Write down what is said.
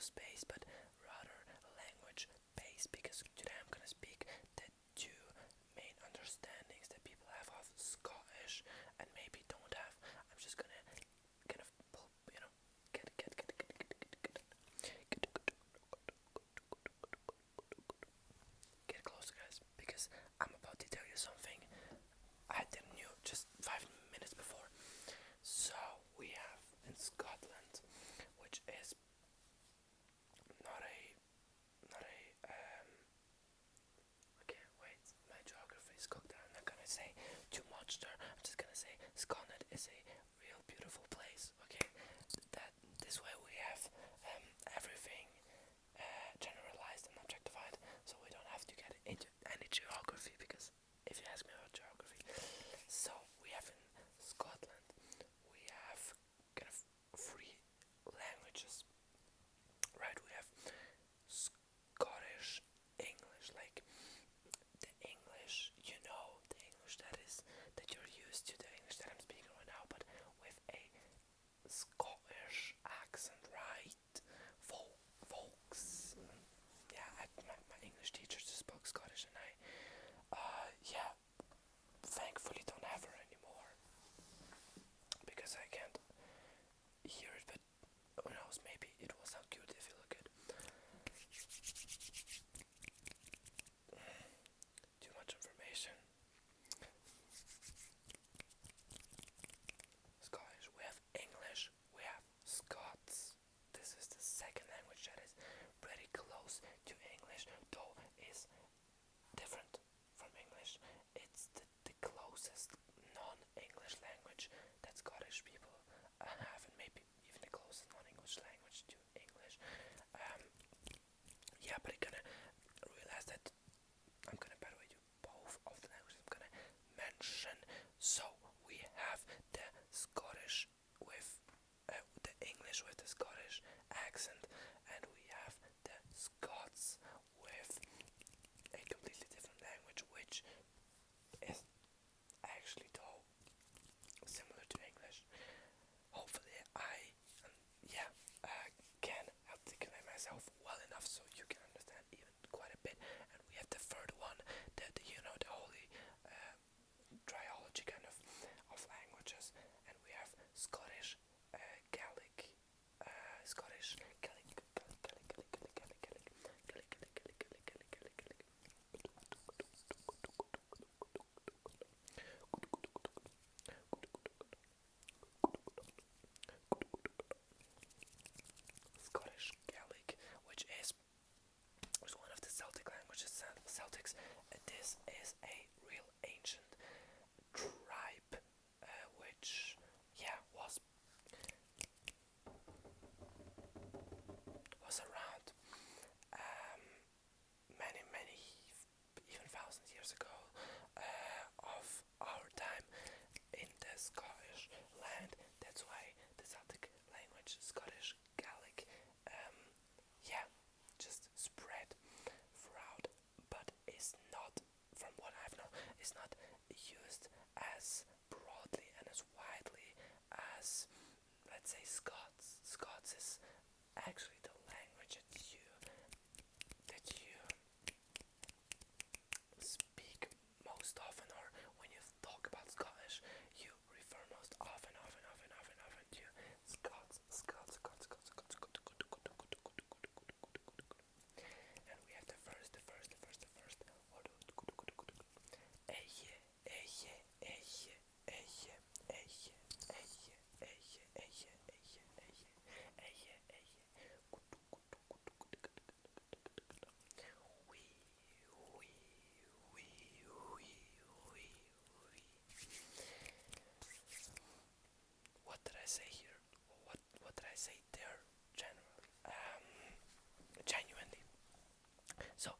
language-based, but rather language-based, because today I'm gonna speak the two main understandings that people have of Scottish and maybe don't have. I'm just gonna kind of, get closer, guys, because I'm about to tell you something I didn't knew just 5 minutes before. So we have in Scotland, which is not a okay, wait, my geography is cooked. I'm not gonna say too much there. I'm just gonna say Scotland is a real beautiful place. Okay, that this way we have everything generalized and objectified, so we don't have to get into any geography, because if you ask me about geography, so we have in Scotland, we have kind of three languages, right? We have Scottish English, like the English, the English that you're used to, the English that I'm speaking right now, but with a Scottish accent, right? Folks, yeah, my English teacher just spoke Scottish, and I, thankfully don't have her anymore, because I can't hear it, but who knows, maybe it will sound cute if you look at too much information. Scottish, we have English, we have Scots. This is the second language that is pretty close to English, though is different from English. It's the closest non-English language that Scottish people have, and maybe even the closest non-English language to English. But I'm gonna realize that I'm gonna, by the way, do both of the languages I'm gonna mention. So we have the Scottish with the English with the Scottish accent, and we have the Scots with a completely different language, which is actually though similar to English. Hopefully I can articulate myself well enough so you can understand even quite a bit. And we have the third one, the holy triology kind of languages, and we have Scottish, Gaelic, Scottish, Gaelic, Scottish Gaelic, which is one of the Celtic languages. Celtics. This is a real ancient tribe, which was around many even thousands years ago of our time in the Scottish land. That's why the Celtic language, Scottish Gaelic, just spread throughout, but is not, from what I've known, is not used as broadly and as widely as, let's say, Scots. Scots is actually the language that you speak most often, or when you talk about Scottish, you refer most often to Scots. And we have the first. What did I say here? What did I say there? Generally, genuinely. So,